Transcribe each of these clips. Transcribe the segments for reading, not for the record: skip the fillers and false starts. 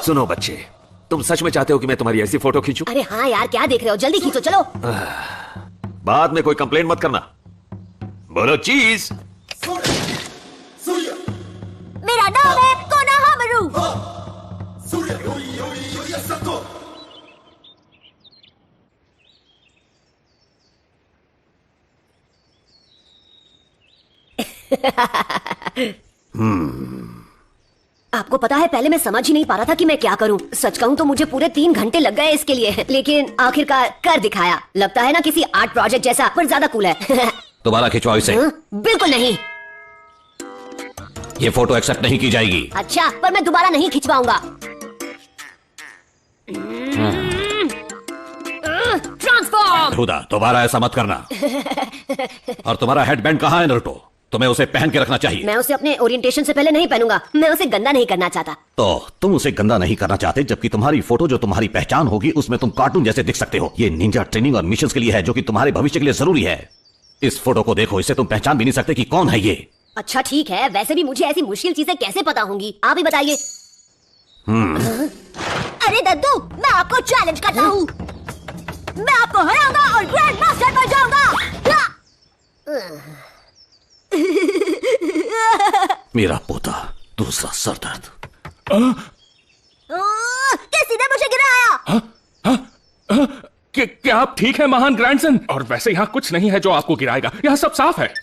सुनो बच्चे, तुम सच में चाहते हो कि मैं तुम्हारी ऐसी फोटो खींचूं? अरे हाँ यार, क्या देख रहे हो, जल्दी खींचो चलो। बाद में कोई कंप्लेंट मत करना। बोलो चीज। मेरा नाम है कोनोहामारू। आपको पता है, पहले मैं समझ ही नहीं पा रहा था कि मैं क्या करूं। सच कहूं तो मुझे पूरे 3 घंटे लग गए इसके लिए, लेकिन आखिरकार कर दिखाया। लगता है ना किसी आर्ट प्रोजेक्ट जैसा, पर ज्यादा कूल है। दोबारा खिंचवाओ इसे। बिल्कुल नहीं। ये फोटो एक्सेप्ट नहीं की जाएगी। अच्छा, पर मैं दोबारा नहीं खिंचवाऊंगा। ट्रांसफॉर्म। खुदा, दोबारा ऐसा मत करना। और तुम्हारा हेडबैंड कहाँ है नरूटो? तुम्हें उसे पहन के रखना चाहिए। मैं उसे अपने ओरिएंटेशन से पहले नहीं पहनूंगा। मैं उसे गंदा नहीं करना चाहता। तो तुम उसे गंदा नहीं करना चाहते, जबकि तुम्हारी फोटो जो तुम्हारी पहचान होगी उसमें तुम कार्टून जैसे दिख सकते हो। ये निंजा ट्रेनिंग और मिशन के लिए है, जो कि तुम्हारे भविष्य के लिए जरूरी है। इस फोटो को देखो, इससे तुम पहचान भी नहीं सकते कि कौन है ये। अच्छा ठीक है, वैसे भी मुझे ऐसी मुश्किल चीजें कैसे पता होंगी, आप ही बताइए। अरे दद्दू, मैं आपको चैलेंज करता हूँ। मैं आपको हराऊंगा और ग्रैंड मास्टर बन जाऊंगा। मेरा पोता, दूसरा सरदर्द। किसी ने मुझे गिराया। क्या आप ठीक है महान ग्रैंडसन? और वैसे यहाँ कुछ नहीं है जो आपको गिराएगा, यहाँ सब साफ है।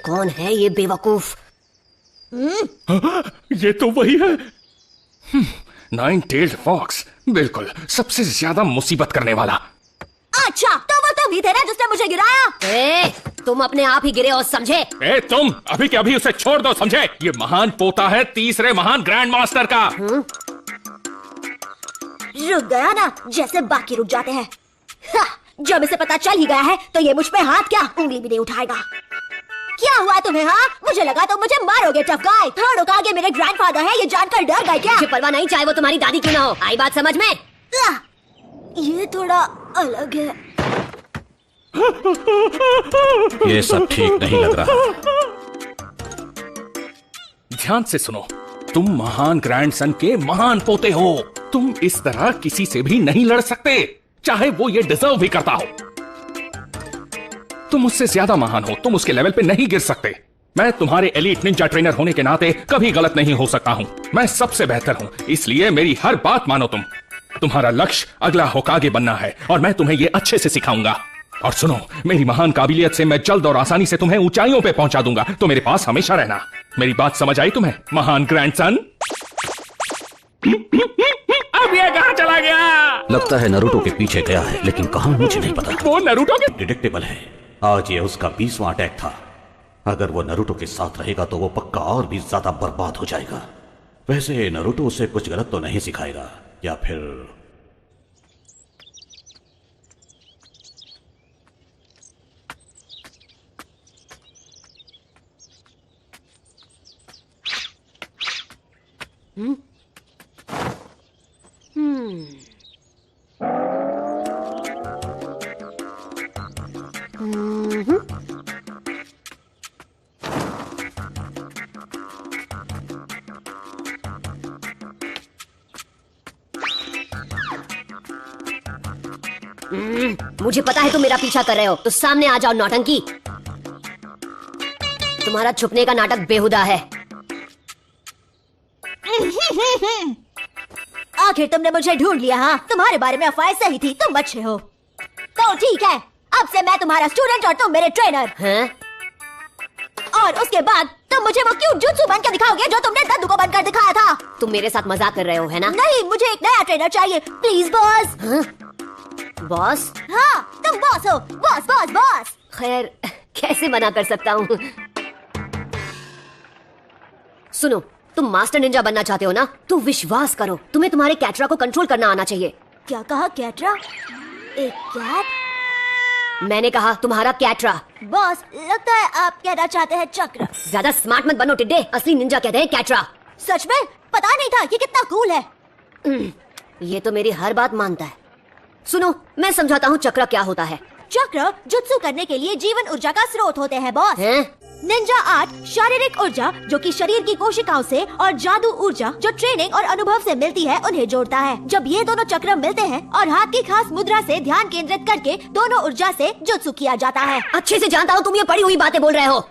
कौन है ये बेवकूफ? ये तो वही है, 9-tailed फॉक्स। बिल्कुल सबसे ज्यादा मुसीबत करने वाला। अच्छा, तो वो तुम ही थे ना जिसने मुझे गिराया? तुम अपने आप ही गिरे हो, समझे? तुम अभी के अभी उसे छोड़ दो, समझे? ये महान पोता है तीसरे महान ग्रैंड मास्टर का। रुक गया ना, जैसे बाकी रुक जाते हैं। जब इसे पता चल ही गया है तो ये मुझ पे हाथ क्या उंगली भी नहीं उठाएगा। क्या हुआ तुम्हें? हाँ, मुझे लगा तो मुझे मारोगे टफ गाय। थर्ड का आगे मेरे ग्रैंडफादर है, ये जानकर डर गए क्या? मुझे परवाह नहीं, चाहे वो तुम्हारी दादी क्यों ना हो। आई बात समझ में? ये थोड़ा अलग है। ये सब ठीक नहीं लग रहा। ध्यान से सुनो, तुम महान ग्रैंडसन के महान पोते हो। तुम इस तरह किसी से भी नहीं लड़ सकते, चाहे वो ये डिजर्व भी करता हो। तुम उससे ज्यादा महान हो, तुम उसके लेवल पे नहीं गिर सकते। मैं तुम्हारे एलीट निंजा ट्रेनर होने के नाते कभी गलत नहीं हो सकता हूं। मैं सबसे बेहतर हूं, इसलिए मेरी हर बात मानो। तुम्हारा लक्ष्य अगला होकागे बनना है और मैं तुम्हें ये अच्छे से सिखाऊंगा। और सुनो, मेरी महान काबिलियत से मैं जल्द और आसानी से तुम्हें ऊंचाइयों पे पहुंचा दूंगा, तो मेरे पास हमेशा रहना। मेरी बात समझ आई तुम्हें महान ग्रैंडसन? अब ये कहां चला गया? लगता है नरूटो के पीछे गया है, लेकिन कहां मुझे नहीं पता। वो नरूटो के डिटेक्टेबल है। आज ये उसका 20वां अटैक था। अगर वो नरूटो के साथ रहेगा तो वो पक्का और भी ज्यादा बर्बाद हो जाएगा। वैसे नरूटो उसे कुछ गलत तो नहीं सिखाएगा, या फिर मुझे पता है तुम मेरा पीछा कर रहे हो, तो सामने आ जाओ नौटंकी। तुम्हारा छुपने का नाटक बेहुदा है। आखिर तुमने मुझे ढूंढ लिया। हाँ, तुम्हारे बारे में अफवाहें सही थी, तुम अच्छे हो। तो ठीक है, अब से मैं तुम्हारा स्टूडेंट और तुम मेरे ट्रेनर। हैं? और उसके बाद तुम मुझे वो क्यूट जुत्सु बन के दिखाओगे जो तुमने दद्दू को बनकर दिखाया था। तुम मेरे साथ मजाक कर रहे हो, है ना? नहीं, मुझे एक नया ट्रेनर चाहिए, प्लीज बॉस। बॉस? हाँ, तुम बॉस हो। Boss boss boss. खैर, कैसे मना कर सकता हूँ। सुनो, तुम मास्टर निंजा बनना चाहते हो ना, तो विश्वास करो, तुम्हें तुम्हारे कैटरा को कंट्रोल करना आना चाहिए। क्या कहा? कैटरा? एक कैट? मैंने कहा तुम्हारा कैटरा। बॉस, लगता है आप कहना चाहते हैं चक्र। ज्यादा स्मार्ट मत बनो टिड्डे, असली निंजा कहते हैं कैटरा। सच में? पता नहीं था ये कितना कूल है। ये तो मेरी हर बात मानता है। सुनो, मैं समझाता हूँ चक्र क्या होता है। चक्र जुत्सु करने के लिए जीवन ऊर्जा का स्रोत होते हैं बॉस। हैं? निंजा आर्ट शारीरिक ऊर्जा जो कि शरीर की कोशिकाओं से और जादू ऊर्जा जो ट्रेनिंग और अनुभव से मिलती है उन्हें जोड़ता है। जब ये दोनों चक्र मिलते हैं और हाथ की खास मुद्रा से ध्यान केंद्रित करके दोनों ऊर्जा से जुत्सु किया जाता है। अच्छे से जानता हूँ तुम ये पढ़ी हुई बातें बोल रहे हो।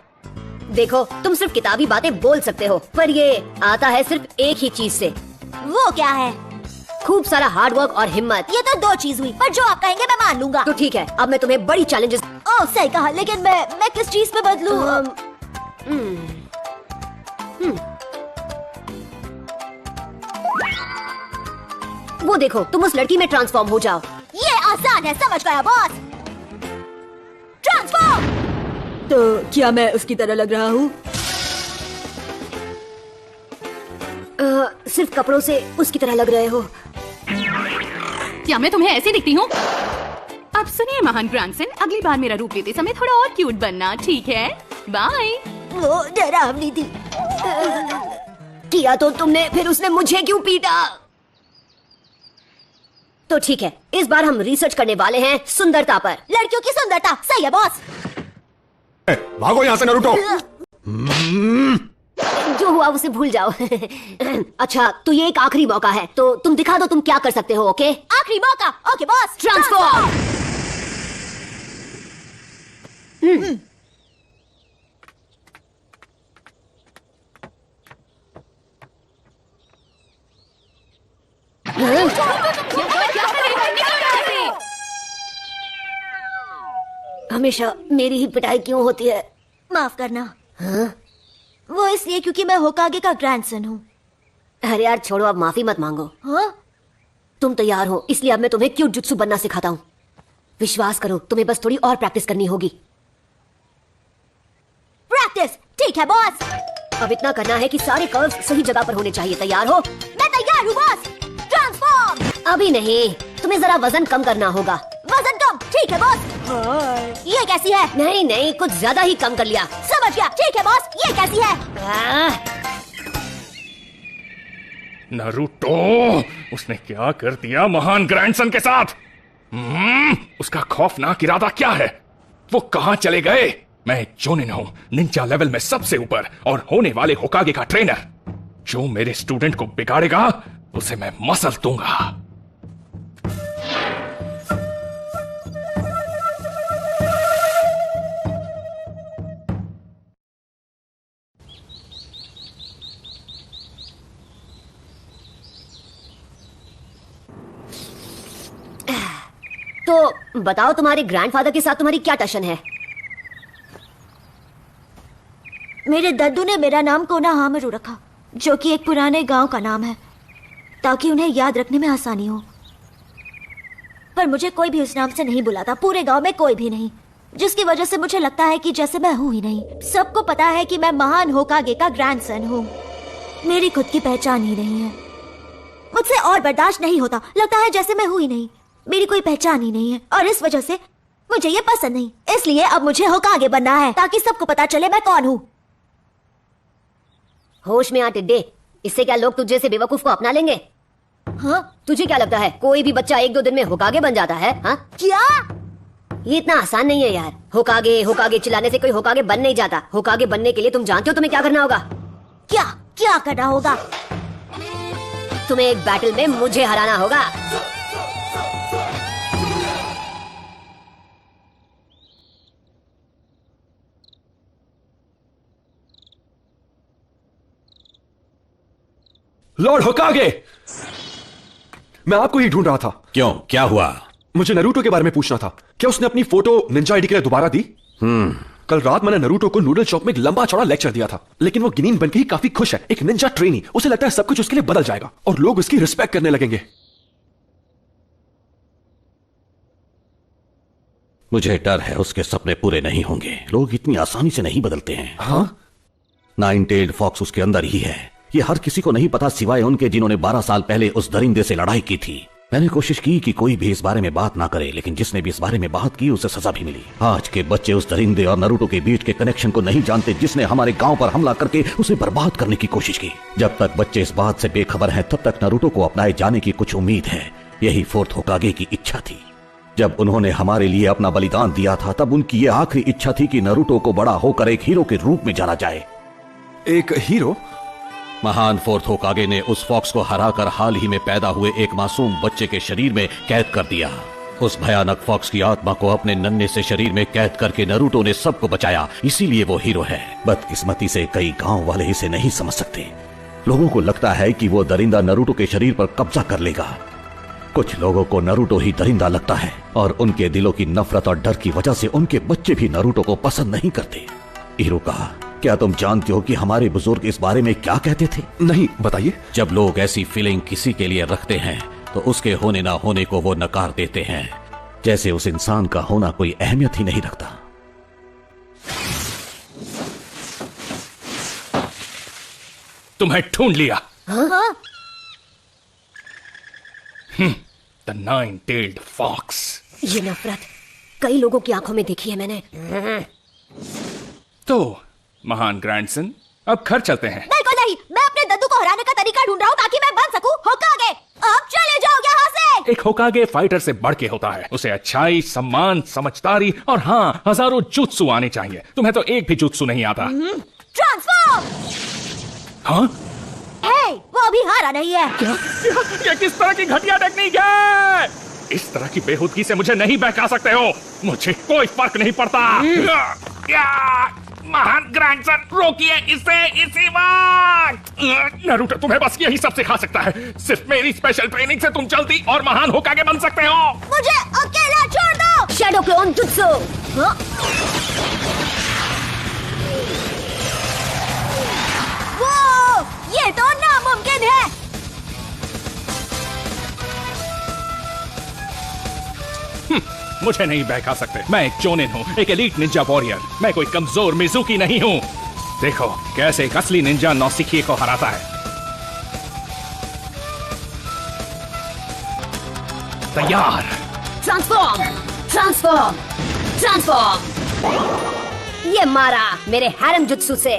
देखो तुम सिर्फ किताबी बातें बोल सकते हो, पर ये आता है सिर्फ एक ही चीज से। वो क्या है? खूब सारा हार्ड वर्क और हिम्मत। ये तो 2 चीज हुई, पर जो आप कहेंगे मैं मान लूंगा। तो ठीक है, अब मैं तुम्हें बड़ी चैलेंजेस। ओह सही कहा, लेकिन मैं किस चीज पे बदलूं? वो देखो, तुम उस लड़की में ट्रांसफॉर्म हो जाओ। ये आसान है, समझ गया बॉस। ट्रांसफॉर्म। तो क्या मैं उसकी तरह लग रहा हूँ? सिर्फ कपड़ों से उसकी तरह लग रहे हो। क्या मैं तुम्हें ऐसे दिखती हूँ? अब सुनिए महान ग्रैंडसन, अगली बार मेरा रूप लेते समय थोड़ा और क्यूट बनना, ठीक है? बाय। वो डरावनी थी। किया तो तुमने, फिर उसने मुझे क्यों पीटा? तो ठीक है, इस बार हम रिसर्च करने वाले हैं सुंदरता पर। लड़कियों की सुंदरता। सही है बॉस। भागो यहाँ से नरूटो। जो हुआ उसे भूल जाओ। अच्छा, तो ये एक आखिरी मौका है, तो तुम दिखा दो तुम क्या कर सकते हो। ओके, आखिरी मौका। Okay boss. ट्रांसफॉर्म। हमेशा मेरी ही पिटाई क्यों होती है? माफ करना। वो इसलिए क्योंकि मैं होकागे का ग्रैंडसन हूँ। अरे यार छोड़ो, अब माफी मत मांगो। हाँ? तुम तैयार हो, इसलिए अब मैं तुम्हें क्यूट जुत्सु बनना सिखाता हूँ। विश्वास करो, तुम्हें बस थोड़ी और प्रैक्टिस करनी होगी। प्रैक्टिस? ठीक है बॉस। अब इतना करना है कि सारे कर्व्स सही जगह पर होने चाहिए। तैयार हो? मैं तैयार हूँ बॉस। ट्रांसफॉर्म। अभी नहीं, तुम्हें जरा वजन कम करना होगा। वजन कम? ठीक है बॉस। ये कैसी है? नहीं नहीं, कुछ ज्यादा ही कम कर लिया। समझ गया। ठीक है बॉस। ये कैसी है? नारुतो, उसने क्या कर दिया महान ग्रैंडसन के साथ? उसका खौफनाक इरादा क्या है? वो कहां चले गए? मैं जोनिन हूं, निंजा लेवल में सबसे ऊपर और होने वाले होकागे का ट्रेनर। जो मेरे स्टूडेंट को बिगाड़ेगा उसे मैं मसल दूंगा। तो बताओ, तुम्हारे ग्रैंडफादर के साथ तुम्हारी क्या टशन है? मेरे दद्दू ने मेरा नाम कोनोहामारू रखा, जो कि एक पुराने गांव का नाम है, ताकि उन्हें याद रखने में आसानी हो। पर मुझे कोई भी उस नाम से नहीं बुलाता, पूरे गांव में कोई भी नहीं, जिसकी वजह से मुझे लगता है कि जैसे मैं हूं ही नहीं। सबको पता है कि मैं महान होकागे का ग्रैंडसन हूं। मेरी खुद की पहचान ही नहीं है। मुझसे और बर्दाश्त नहीं होता, लगता है जैसे मैं हूं ही नहीं, मेरी कोई पहचान ही नहीं है, और इस वजह से मुझे ये पसंद नहीं। इसलिए अब मुझे होकागे बनना है, ताकि सबको पता चले मैं कौन हूँ। होश में आ टिड्डे, इससे क्या लोग तुझे से बेवकूफ को अपना लेंगे? हाँ? तुझे क्या लगता है कोई भी बच्चा 1-2 दिन में होकागे बन जाता है? हाँ? क्या? ये इतना आसान नहीं है यार। होकागे होकागे चिल्लाने से कोई होकागे बन नहीं जाता। होकागे बनने के लिए तुम जानते हो तुम्हें क्या करना होगा? क्या क्या करना होगा? तुम्हें एक बैटल में मुझे हराना होगा। लॉर्ड होकागे, मैं आपको ही ढूंढ रहा था। क्यों, क्या हुआ? मुझे नरूटो के बारे में पूछना था। क्या उसने अपनी फोटो निंजा आईडी के लिए दोबारा दी? कल रात मैंने नरूटो को नूडल शॉप में एक लंबा चौड़ा लेक्चर दिया था, लेकिन वो गिनीन बनके ही काफी खुश है। एक निंजा ट्रेनी, उसे लगता है सब कुछ उसके लिए बदल जाएगा और लोग उसकी रिस्पेक्ट करने लगेंगे। मुझे डर है उसके सपने पूरे नहीं होंगे। लोग इतनी आसानी से नहीं बदलते हैं। हाँ? 9-tailed फॉक्स उसके अंदर ही है। ये हर किसी को नहीं पता सिवाय उनके जिन्होंने 12 साल पहले उस दरिंदे से लड़ाई की थी। मैंने कोशिश की कि कोई भी इस बारे में बात ना करे, लेकिन जिसने भी इस बारे में बात की उसे सजा भी मिली। आज के बच्चे उस दरिंदे और नरूटो के बीच के कनेक्शन को नहीं जानते, जिसने हमारे गांव पर हमला करके उसे बर्बाद करने की कोशिश की। जब तक बच्चे इस बात से बेखबर हैं, तब तक नरूटो को अपनाए जाने की कुछ उम्मीद है। यही फोर्थ होकागे की इच्छा थी। जब उन्होंने हमारे लिए अपना बलिदान दिया था तब उनकी ये आखिरी इच्छा थी कि नारुतो को बड़ा होकर एक हीरो के रूप में जाना जाए। एक हीरो? महान फोर्थ होकागे ने उस फॉक्स को हराकर हाल ही में पैदा हुए एक मासूम बच्चे के शरीर में कैद कर दिया। उस भयानक फॉक्स की आत्मा को अपने नन्हे से शरीर में कैद करके नारुतो ने सबको बचाया, इसीलिए वो हीरो है। बदकिस्मती से कई गांव वाले इसे नहीं समझ सकते। लोगों को लगता है कि वो दरिंदा नारुतो के शरीर पर कब्जा कर लेगा। कुछ लोगों को नारुतो ही दरिंदा लगता है और उनके दिलों की नफरत और डर की वजह से उनके बच्चे भी नारुतो को पसंद नहीं करते। इरुका, क्या तुम जानते हो कि हमारे बुजुर्ग इस बारे में क्या कहते थे? नहीं, बताइए। जब लोग ऐसी फीलिंग किसी के लिए रखते हैं तो उसके होने ना होने को वो नकार देते हैं, जैसे उस इंसान का होना कोई अहमियत ही नहीं रखता। तुम्हें ढूंढ लिया। हाँ? The nine tailed fox. ये नफरत कई लोगों की आंखों में देखी है मैंने। तो महान ग्रैंडसन, अब घर चलते हैं। बिल्कुल नहीं, मैं अपने दद्दू को हराने का तरीका ढूंढ रहा हूँ ताकि मैं बन सकूं होकागे। अब चले जाओ यहाँ से। एक होकागे फाइटर से बढ़ के होता है। उसे अच्छाई, सम्मान, समझदारी और हाँ, हजारों जुत्सु आने चाहिए। तुम्हें तो एक भी जुत्सु नहीं आता। ट्रांसफॉर्म। हाँ? हे, वो अभी हारा नहीं है। क्या? ये किस तरह की घटिया टेक्निक है? इस तरह की बेहूदगी से मुझे नहीं बहका सकते हो। मुझे कोई फर्क नहीं पड़ता। महान ग्रैंडसन, रोकिए इसे इसी वक्त। नारुतो तुम्हें बस यही सब सिखा सकता है। सिर्फ मेरी स्पेशल ट्रेनिंग से तुम जल्दी और महान होकागे बन सकते हो। मुझे अकेला छोड़ दो। Shadow clone jutsu. हाँ? वो, ये तो नामुमकिन है। मुझे नहीं बहका सकते। मैं एक चोनिन हूँ, एक एलीट निंजा वॉरियर। मैं कोई कमजोर मिजुकी नहीं हूँ। देखो कैसे एक असली निंजा नौसिखिए को हराता है। तैयार। Transform, transform, transform. ये मारा मेरे हैरम जुत्सु से।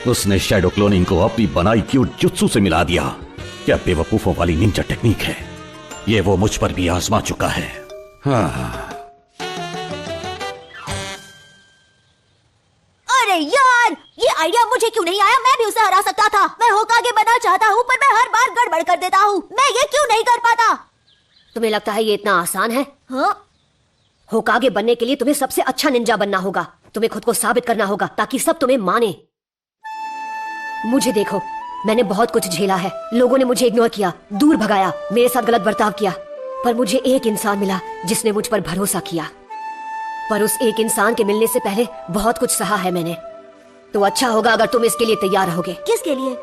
उसने शैडो क्लोनिंग को अपनी बनाई क्यूट जुत्सु से मिला दिया। क्या बेवकूफों वाली निंजा टेक्निक है। ये वो मुझ पर भी आजमा चुका है। अरे यार, ये आइडिया मुझे क्यों नहीं आया? मैं भी उसे हरा सकता था। मैं होकागे बनना चाहता हूँ पर मैं हर बार गड़बड़ कर देता हूँ। मैं ये क्यों नहीं कर पाता? तुम्हें लगता है ये इतना आसान है? हाँ? होकागे बनने के लिए तुम्हें सबसे अच्छा निंजा बनना होगा। तुम्हें खुद को साबित करना होगा ताकि सब तुम्हें माने। मुझे देखो, मैंने बहुत कुछ झेला है। लोगों ने मुझे इग्नोर किया, दूर भगाया, मेरे साथ गलत बर्ताव किया, पर मुझे एक इंसान मिला जिसने मुझ पर भरोसा किया। पर उस एक इंसान के मिलने से पहले बहुत कुछ सहा है मैंने। तो अच्छा होगा अगर तुम इसके लिए तैयार रहोगे। किसके लिए?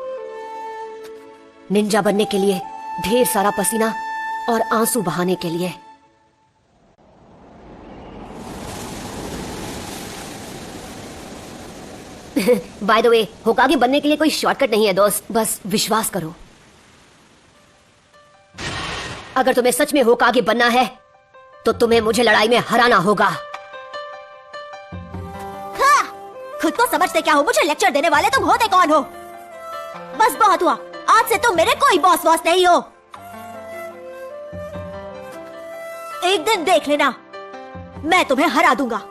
निंजा बनने के लिए, ढेर सारा पसीना और आंसू बहाने के लिए। बाय द वे, होकागे बनने के लिए कोई शॉर्टकट नहीं है दोस्त, बस विश्वास करो। अगर तुम्हें सच में होकागे बनना है तो तुम्हें मुझे लड़ाई में हराना होगा। हाँ, खुद को समझते क्या हो? मुझे लेक्चर देने वाले तुम होते कौन हो? बस बहुत हुआ, आज से तुम मेरे कोई बॉस वॉस नहीं हो। एक दिन देख लेना, मैं तुम्हें हरा दूंगा।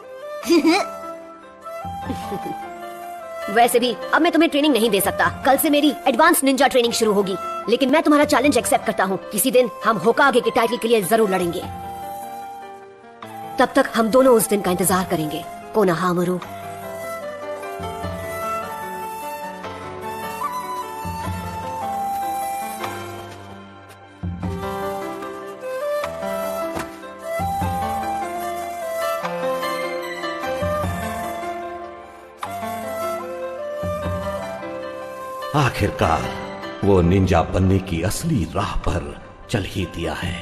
वैसे भी अब मैं तुम्हें ट्रेनिंग नहीं दे सकता। कल से मेरी एडवांस निंजा ट्रेनिंग शुरू होगी, लेकिन मैं तुम्हारा चैलेंज एक्सेप्ट करता हूँ। किसी दिन हम होकागे के टाइटल के लिए जरूर लड़ेंगे। तब तक हम दोनों उस दिन का इंतजार करेंगे। कोनोहामारू। आखिरकार वो निंजा बनने की असली राह पर चल ही दिया है।